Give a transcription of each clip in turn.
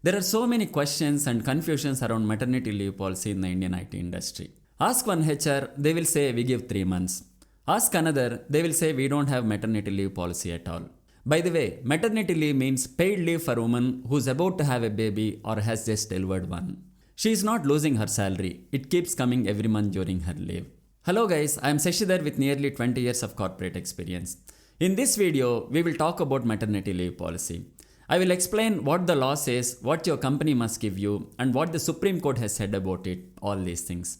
There are so many questions and confusions around maternity leave policy in the Indian IT industry. Ask one HR, they will say we give 3 months. Ask another, they will say we don't have maternity leave policy at all. By the way, maternity leave means paid leave for a woman who's about to have a baby or has just delivered one. She is not losing her salary. It keeps coming every month during her leave. Hello guys, I am Seshidhar with nearly 20 years of corporate experience. In this video, we will talk about maternity leave policy. I will explain what the law says, what your company must give you, and what the Supreme Court has said about it, all these things.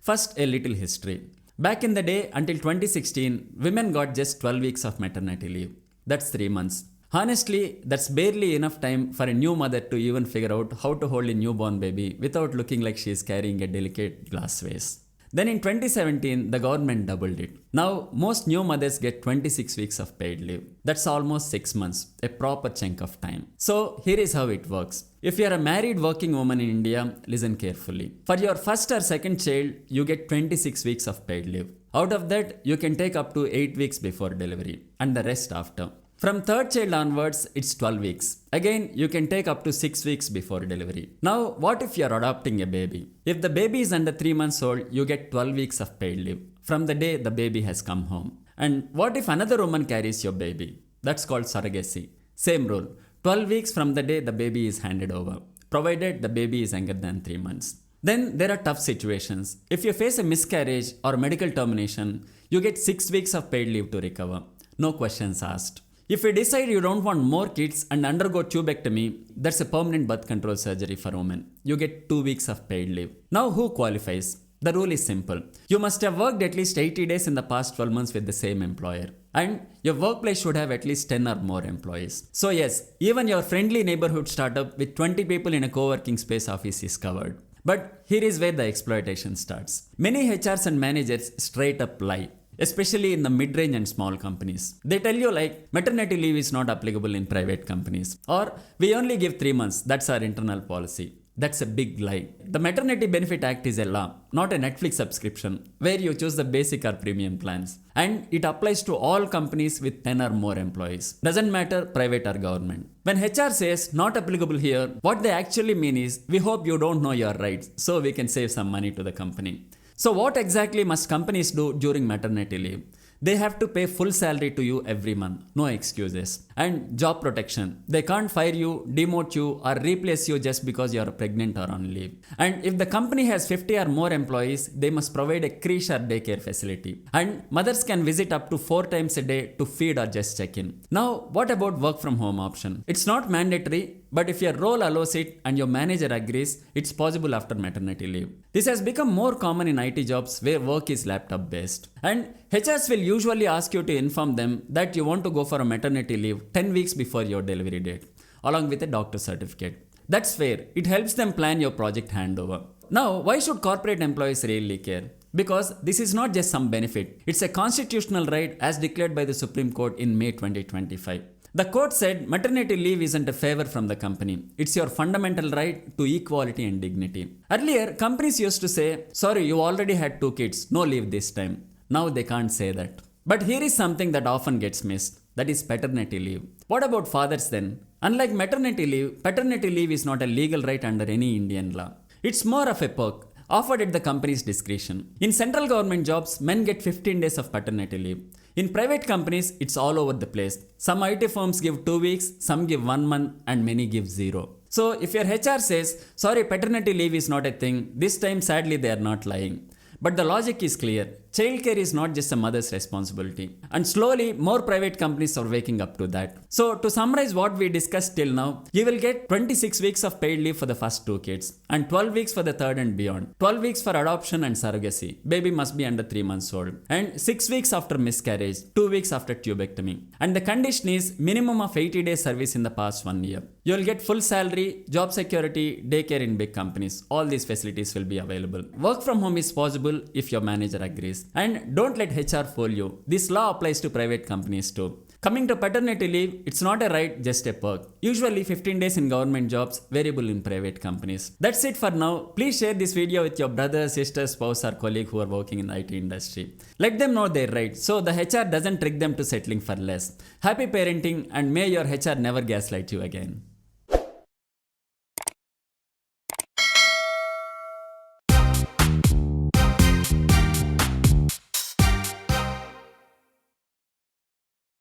First, a little history. Back in the day, until 2016, women got just 12 weeks of maternity leave. That's 3 months. Honestly, that's barely enough time for a new mother to even figure out how to hold a newborn baby without looking like she is carrying a delicate glass vase. Then in 2017, the government doubled it. Now, most new mothers get 26 weeks of paid leave. That's almost 6 months, a proper chunk of time. So, here is how it works. If you are a married working woman in India, listen carefully. For your first or second child, you get 26 weeks of paid leave. Out of that, you can take up to 8 weeks before delivery, and the rest after. From third child onwards, it's 12 weeks. Again, you can take up to 6 weeks before delivery. Now, what if you are adopting a baby? If the baby is under 3 months old, you get 12 weeks of paid leave from the day the baby has come home. And what if another woman carries your baby? That's called surrogacy. Same rule. 12 weeks from the day the baby is handed over, provided the baby is younger than 3 months. Then there are tough situations. If you face a miscarriage or medical termination, you get 6 weeks of paid leave to recover. No questions asked. If you decide you don't want more kids and undergo tubectomy, that's a permanent birth control surgery for women. You get 2 weeks of paid leave. Now who qualifies? The rule is simple. You must have worked at least 80 days in the past 12 months with the same employer. And your workplace should have at least 10 or more employees. So yes, even your friendly neighborhood startup with 20 people in a co-working space office is covered. But here is where the exploitation starts. Many HRs and managers straight up lie. Especially in the mid-range and small companies. They tell you like maternity leave is not applicable in private companies, or we only give 3 months, that's our internal policy. That's a big lie. The Maternity Benefit Act is a law, not a Netflix subscription where you choose the basic or premium plans. And it applies to all companies with 10 or more employees. Doesn't matter private or government. When HR says not applicable here, what they actually mean is we hope you don't know your rights so we can save some money to the company. So what exactly must companies do during maternity leave? They have to pay full salary to you every month, no excuses. And job protection. They can't fire you, demote you, or replace you just because you are pregnant or on leave. And if the company has 50 or more employees, they must provide a creche or daycare facility. And mothers can visit up to 4 times a day to feed or just check in. Now, what about work from home option? It's not mandatory, but if your role allows it and your manager agrees, it's possible after maternity leave. This has become more common in IT jobs where work is laptop based. And HRs will usually ask you to inform them that you want to go for a maternity leave 10 weeks before your delivery date, along with a doctor certificate. That's fair. It helps them plan your project handover. Now, why should corporate employees really care? Because this is not just some benefit. It's a constitutional right as declared by the Supreme Court in May 2025. The court said maternity leave isn't a favor from the company. It's your fundamental right to equality and dignity. Earlier, companies used to say, sorry, you already had 2 kids, no leave this time. Now they can't say that. But here is something that often gets missed. That is paternity leave. What about fathers then? Unlike maternity leave, paternity leave is not a legal right under any Indian law. It's more of a perk, offered at the company's discretion. In central government jobs, men get 15 days of paternity leave. In private companies, it's all over the place. Some IT firms give 2 weeks, some give 1 month, and many give 0. So if your HR says, sorry, paternity leave is not a thing, this time sadly they are not lying. But the logic is clear. Childcare is not just a mother's responsibility. And slowly, more private companies are waking up to that. So, to summarize what we discussed till now, you will get 26 weeks of paid leave for the first 2 kids, and 12 weeks for the third and beyond. 12 weeks for adoption and surrogacy. Baby must be under 3 months old. And 6 weeks after miscarriage, 2 weeks after tubectomy. And the condition is minimum of 80 days service in the past 1 year. You will get full salary, job security, daycare in big companies. All these facilities will be available. Work from home is possible if your manager agrees. And don't let HR fool you. This law applies to private companies too. Coming to paternity leave, it's not a right, just a perk. Usually 15 days in government jobs, variable in private companies. That's it for now. Please share this video with your brother, sister, spouse or colleague who are working in the IT industry. Let them know their rights so the HR doesn't trick them to settling for less. Happy parenting and may your HR never gaslight you again.